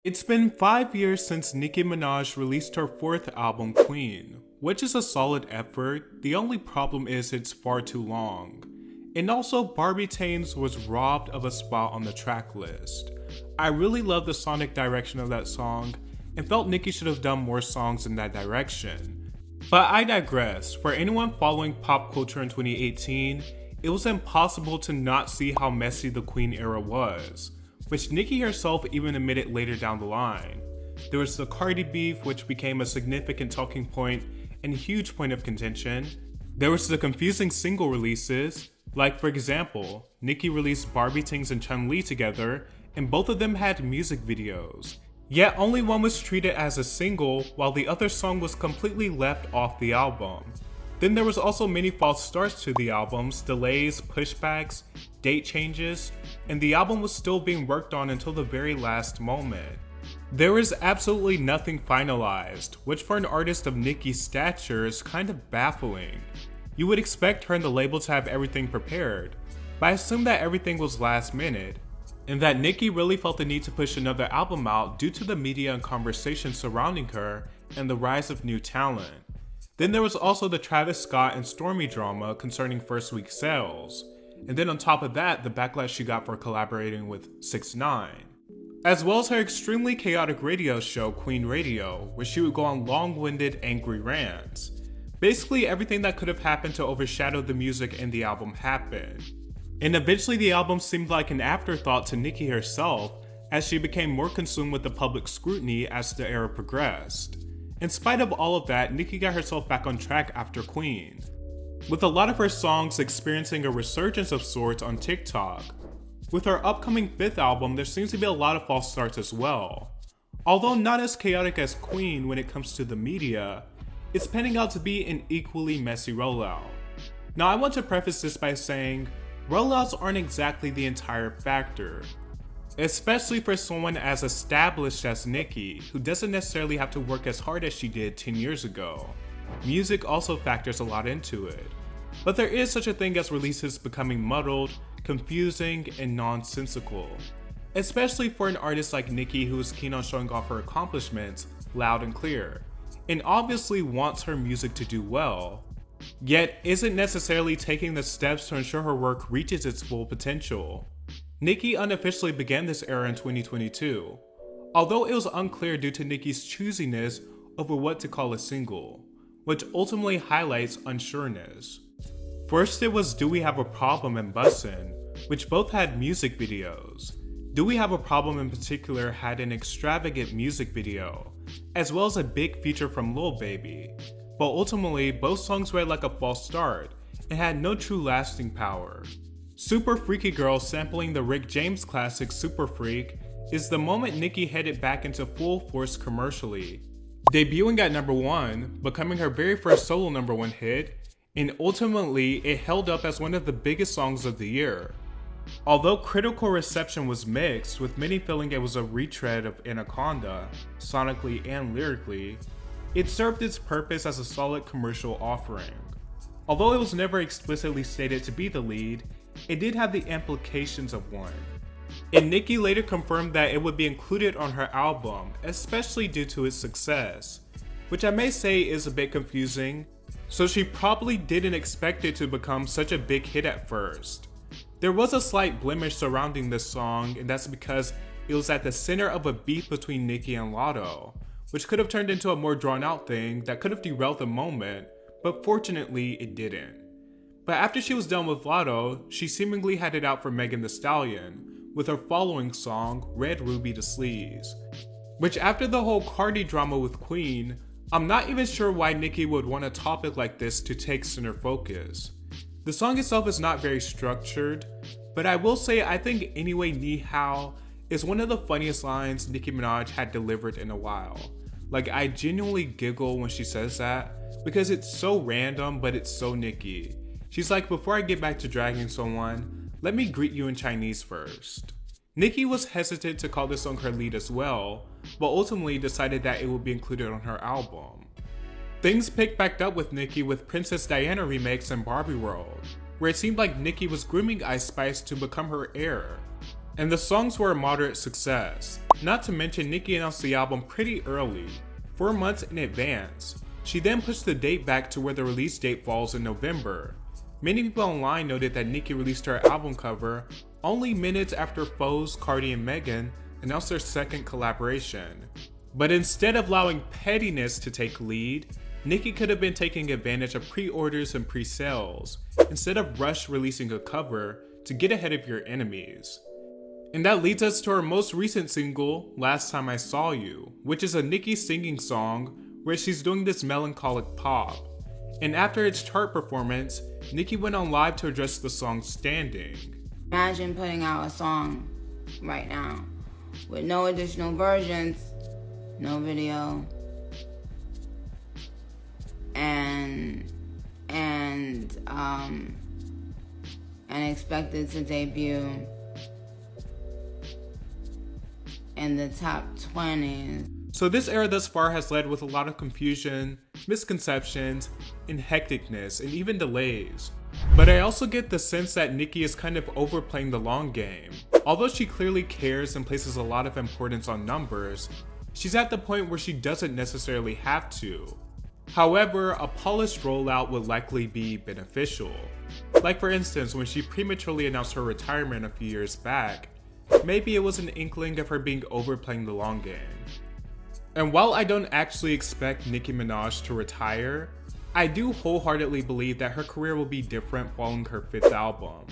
It's been 5 years since Nicki Minaj released her fourth album, Queen, which is a solid effort. The only problem is it's far too long. And also, Barbie Tames was robbed of a spot on the track list. I really love the sonic direction of that song and felt Nicki should have done more songs in that direction. But I digress. For anyone following pop culture in 2018, it was impossible to not see how messy the Queen era was, which Nicki herself even admitted later down the line. There was the Cardi beef, which became a significant talking point and a huge point of contention. There was the confusing single releases, like for example, Nicki released Barbie Tings and Chun-Li together, and both of them had music videos. Yet only one was treated as a single, while the other song was completely left off the album. Then there was also many false starts to the albums, delays, pushbacks, date changes, and the album was still being worked on until the very last moment. There is absolutely nothing finalized, which for an artist of Nicki's stature is kind of baffling. You would expect her and the label to have everything prepared, but I assume that everything was last minute, and that Nicki really felt the need to push another album out due to the media and conversation surrounding her and the rise of new talent. Then there was also the Travis Scott and Stormi drama concerning first week sales, and then on top of that, the backlash she got for collaborating with 6ix9ine, as well as her extremely chaotic radio show Queen Radio, where she would go on long-winded, angry rants. Basically, everything that could have happened to overshadow the music in the album happened. And eventually the album seemed like an afterthought to Nicki herself, as she became more consumed with the public scrutiny as the era progressed. In spite of all of that, Nicki got herself back on track after Queen, with a lot of her songs experiencing a resurgence of sorts on TikTok. With her upcoming fifth album, there seems to be a lot of false starts as well. Although not as chaotic as Queen when it comes to the media, it's panning out to be an equally messy rollout. Now I want to preface this by saying, rollouts aren't exactly the entire factor, especially for someone as established as Nicki, who doesn't necessarily have to work as hard as she did 10 years ago. Music also factors a lot into it. But there is such a thing as releases becoming muddled, confusing, and nonsensical, especially for an artist like Nicki who is keen on showing off her accomplishments loud and clear, and obviously wants her music to do well, yet isn't necessarily taking the steps to ensure her work reaches its full potential. Nicki unofficially began this era in 2022, although it was unclear due to Nicki's choosiness over what to call a single, which ultimately highlights unsureness. First it was Do We Have a Problem and Bussin', which both had music videos. Do We Have a Problem in particular had an extravagant music video, as well as a big feature from Lil Baby, but ultimately both songs read like a false start and had no true lasting power. Super Freaky Girl, sampling the Rick James classic Super Freak, is the moment Nicki headed back into full force commercially, debuting at number 1, becoming her very first solo number 1 hit, and ultimately it held up as one of the biggest songs of the year. Although critical reception was mixed, with many feeling it was a retread of Anaconda, sonically and lyrically, it served its purpose as a solid commercial offering. Although it was never explicitly stated to be the lead, it did have the implications of one. And Nicki later confirmed that it would be included on her album, especially due to its success, which I may say is a bit confusing, so she probably didn't expect it to become such a big hit at first. There was a slight blemish surrounding this song, and that's because it was at the center of a beef between Nicki and Latto, which could have turned into a more drawn out thing that could have derailed the moment, but fortunately it didn't. But after she was done with Latto, she seemingly had it out for Megan Thee Stallion, with her following song, Red Ruby Da Sleaze, which after the whole Cardi drama with Queen, I'm not even sure why Nicki would want a topic like this to take center focus. The song itself is not very structured, but I will say I think Anyway Ni Hao is one of the funniest lines Nicki Minaj had delivered in a while. Like, I genuinely giggle when she says that, because it's so random but it's so Nicki. She's like, before I get back to dragging someone, let me greet you in Chinese first. Nicki was hesitant to call this song her lead as well, but ultimately decided that it would be included on her album. Things picked back up with Nicki with Princess Diana remakes and Barbie World, where it seemed like Nicki was grooming Ice Spice to become her heir. and the songs were a moderate success. Not to mention, Nicki announced the album pretty early, 4 months in advance. She then pushed the date back to where the release date falls in November. Many people online noted that Nicki released her album cover only minutes after Foes, Cardi, and Megan announced their second collaboration. But instead of allowing pettiness to take lead, Nicki could have been taking advantage of pre-orders and pre-sales, instead of rush releasing a cover to get ahead of your enemies. And that leads us to her most recent single, Last Time I Saw You, which is a Nicki singing song where she's doing this melancholic pop. And after its chart performance, Nicki went on live to address the song standing. Imagine putting out a song right now with no additional versions, no video, and expected to debut in the top 20s. So this era thus far has led with a lot of confusion, misconceptions, and hecticness, and even delays. But I also get the sense that Nicki is kind of overplaying the long game. Although she clearly cares and places a lot of importance on numbers, she's at the point where she doesn't necessarily have to. However, a polished rollout would likely be beneficial. Like for instance, when she prematurely announced her retirement a few years back, maybe it was an inkling of her being overplaying the long game. And while I don't actually expect Nicki Minaj to retire, I do wholeheartedly believe that her career will be different following her 5th album.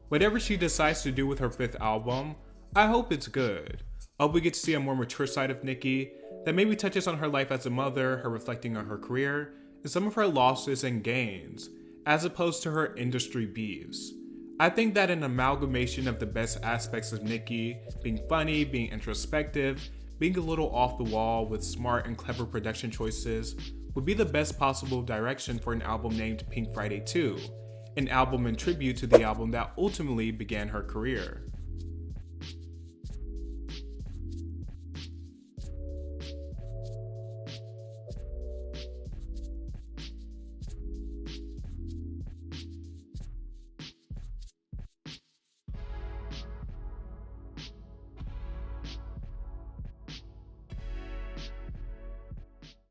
Whatever she decides to do with her 5th album, I hope it's good. I hope we get to see a more mature side of Nicki that maybe touches on her life as a mother, her reflecting on her career, and some of her losses and gains, as opposed to her industry beefs. I think that an amalgamation of the best aspects of Nicki, being funny, being introspective, being a little off the wall with smart and clever production choices, would be the best possible direction for an album named Pink Friday 2, an album in tribute to the album that ultimately began her career.